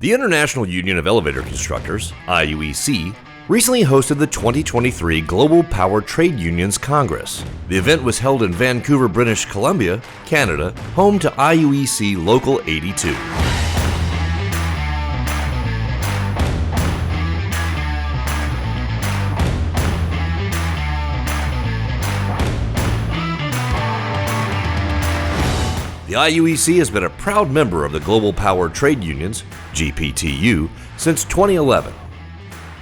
The International Union of Elevator Constructors, IUEC, recently hosted the 2023 Global Power Trade Unions Congress. The event was held in Vancouver, British Columbia, Canada, home to IUEC Local 82. The IUEC has been a proud member of the Global Power Trade Unions, GPTU, since 2011.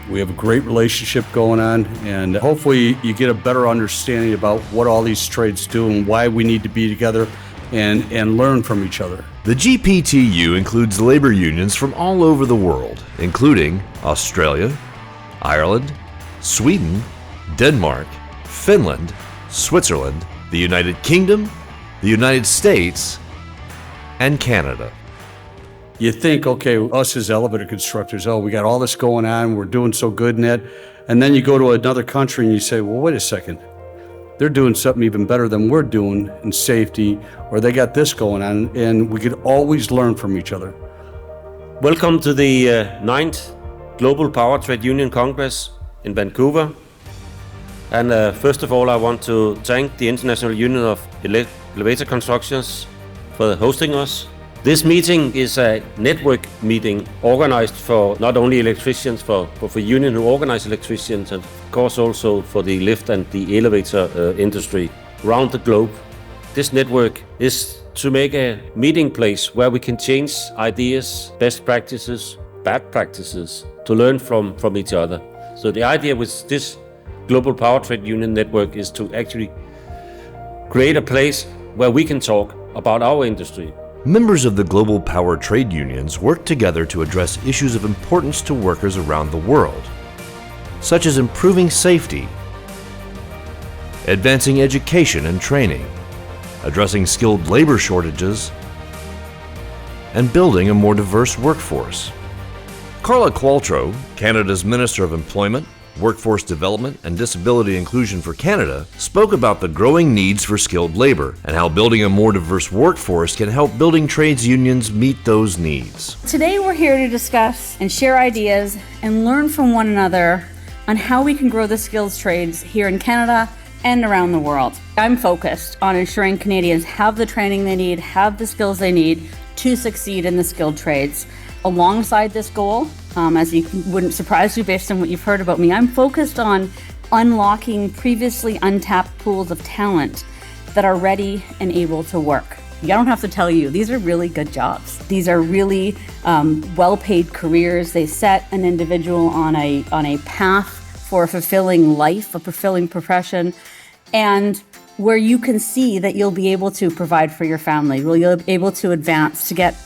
We have a great relationship going on, and hopefully you get a better understanding about what all these trades do and why we need to be together and learn from each other. The GPTU includes labor unions from all over the world, including Australia, Ireland, Sweden, Denmark, Finland, Switzerland, the United Kingdom, the United States, and Canada. You think, okay, us as elevator constructors, we got all this going on, we're doing so good in it. And then you go to another country and you say, well, wait a second. They're doing something even better than we're doing in safety, or they got this going on, and we could always learn from each other. Welcome to the 9th Global Power Trade Union Congress in Vancouver. And first of all, I want to thank the International Union of Elevator Constructors for hosting us. This meeting is a network meeting organized for not only electricians, but for union who organize electricians, and of course also for the lift and the elevator industry around the globe. This network is to make a meeting place where we can change ideas, best practices, bad practices, to learn from each other. So the idea with this Global Power Trade Union Network is to actually create a place where we can talk about our industry. Members of the Global Power Trade Unions work together to address issues of importance to workers around the world, such as improving safety, advancing education and training, addressing skilled labor shortages, and building a more diverse workforce. Carla Qualtrough, Canada's Minister of Employment, Workforce Development and Disability Inclusion for Canada, spoke about the growing needs for skilled labor and how building a more diverse workforce can help building trades unions meet those needs. Today we're here to discuss and share ideas and learn from one another on how we can grow the skills trades here in Canada and around the world. I'm focused on ensuring Canadians have the training they need, have the skills they need to succeed in the skilled trades. Alongside this goal, as you wouldn't surprise you based on what you've heard about me, I'm focused on unlocking previously untapped pools of talent that are ready and able to work. I don't have to tell you, these are really good jobs. These are really well-paid careers. They set an individual on a path for a fulfilling life, a fulfilling profession, and where you can see that you'll be able to provide for your family, where you'll be able to advance, to get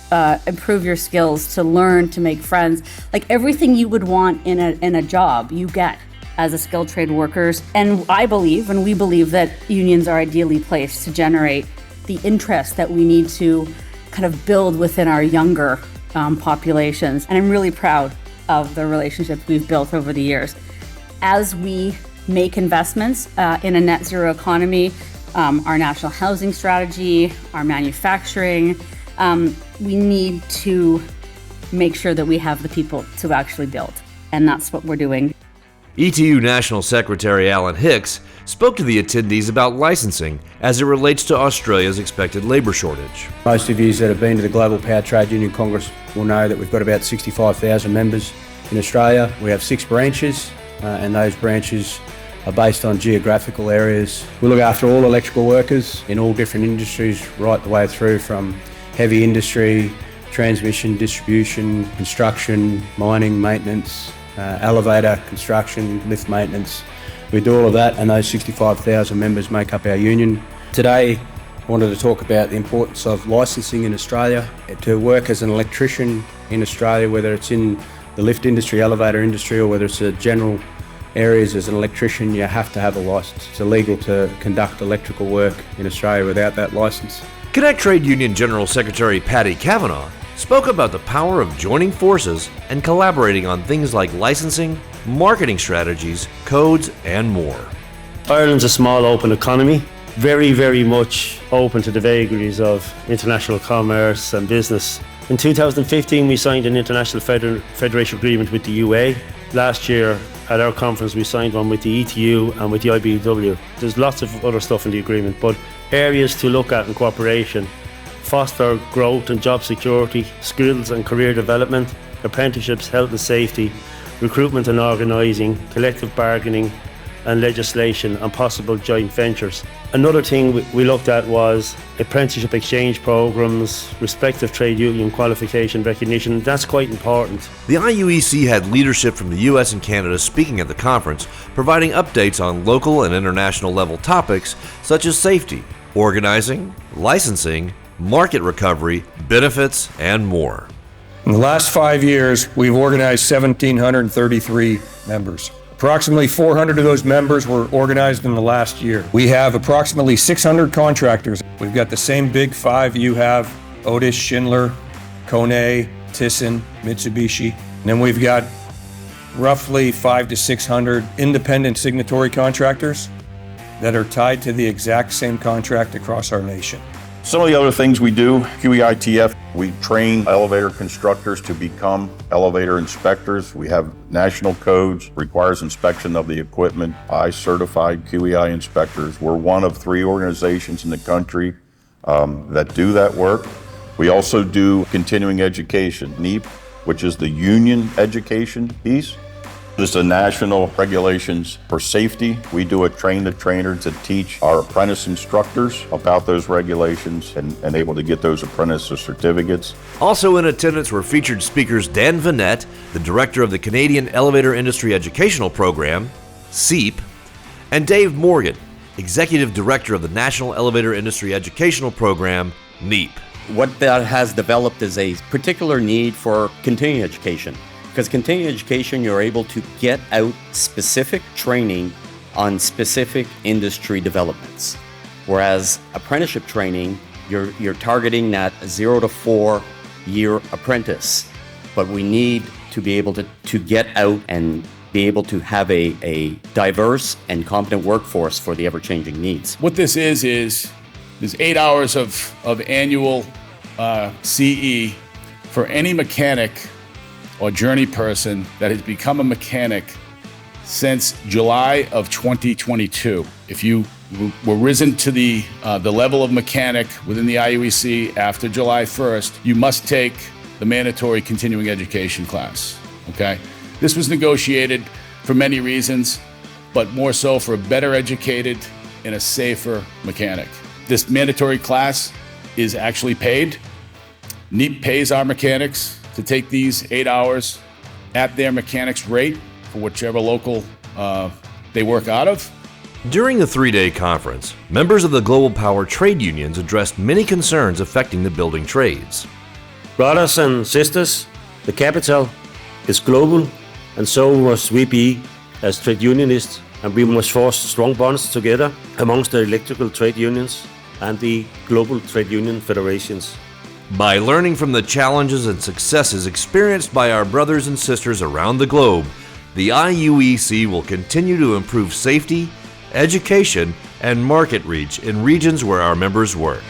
improve your skills, to learn, to make friends. Like everything you would want in a job, you get as a skilled trade workers. And I believe, and we believe, that unions are ideally placed to generate the interest that we need to kind of build within our younger populations. And I'm really proud of the relationships we've built over the years. As we make investments in a net zero economy, our national housing strategy, our manufacturing, we need to make sure that we have the people to actually build. And that's what we're doing. ETU National Secretary Alan Hicks spoke to the attendees about licensing as it relates to Australia's expected labour shortage. Most of you that have been to the Global Power Trade Union Congress will know that we've got about 65,000 members in Australia. We have 6 branches, and those branches are based on geographical areas. We look after all electrical workers in all different industries, right the way through from heavy industry, transmission, distribution, construction, mining, maintenance, elevator, construction, lift maintenance. We do all of that, and those 65,000 members make up our union. Today, I wanted to talk about the importance of licensing in Australia. To work as an electrician in Australia, whether it's in the lift industry, elevator industry, or whether it's a general areas as an electrician, you have to have a licence. It's illegal to conduct electrical work in Australia without that licence. Connect Trade Union General Secretary Paddy Kavanagh spoke about the power of joining forces and collaborating on things like licensing, marketing strategies, codes, and more. Ireland's a small open economy, very, very much open to the vagaries of international commerce and business. In 2015, we signed an international federation agreement with the UA. Last year, at our conference, we signed one with the ETU and with the IBEW. There's lots of other stuff in the agreement, but areas to look at in cooperation: foster growth and job security, skills and career development, apprenticeships, health and safety, recruitment and organising, collective bargaining and legislation, and possible joint ventures. Another thing we looked at was apprenticeship exchange programs, respective trade union qualification recognition. That's quite important. The IUEC had leadership from the US and Canada speaking at the conference, providing updates on local and international level topics such as safety, organizing, licensing, market recovery, benefits, and more. In the last 5 years, we've organized 1,733 members. Approximately 400 of those members were organized in the last year. We have approximately 600 contractors. We've got the same big five you have: Otis, Schindler, Kone, Thyssen, Mitsubishi. And then we've got roughly 500 to 600 independent signatory contractors that are tied to the exact same contract across our nation. Some of the other things we do: QEITF, we train elevator constructors to become elevator inspectors. We have national codes, requires inspection of the equipment by certified QEI inspectors. We're one of 3 organizations in the country that do that work. We also do continuing education, NEEP, which is the union education piece. This is national regulations for safety. We do a train-the-trainer to teach our apprentice instructors about those regulations and able to get those apprentice certificates. Also in attendance were featured speakers Dan Vanette, the director of the Canadian Elevator Industry Educational Program, CEEP, and Dave Morgan, executive director of the National Elevator Industry Educational Program, NEEP. What that has developed is a particular need for continuing education. Because continuing education, you're able to get out specific training on specific industry developments. Whereas apprenticeship training, you're targeting that 0 to 4 year apprentice. But we need to be able to get out and be able to have a diverse and competent workforce for the ever-changing needs. What this is there's 8 hours of annual CE for any mechanic or journey person that has become a mechanic since July of 2022. If you were risen to the level of mechanic within the IUEC after July 1st, you must take the mandatory continuing education class, okay? This was negotiated for many reasons, but more so for a better educated and a safer mechanic. This mandatory class is actually paid. NEEP pays our mechanics to take these 8 hours at their mechanics rate for whichever local they work out of. During the 3-day conference, members of the Global Power trade unions addressed many concerns affecting the building trades. Brothers and sisters, the capital is global, and so must we be as trade unionists, and we must force strong bonds together amongst the electrical trade unions and the global trade union federations. By learning from the challenges and successes experienced by our brothers and sisters around the globe, the IUEC will continue to improve safety, education, and market reach in regions where our members work.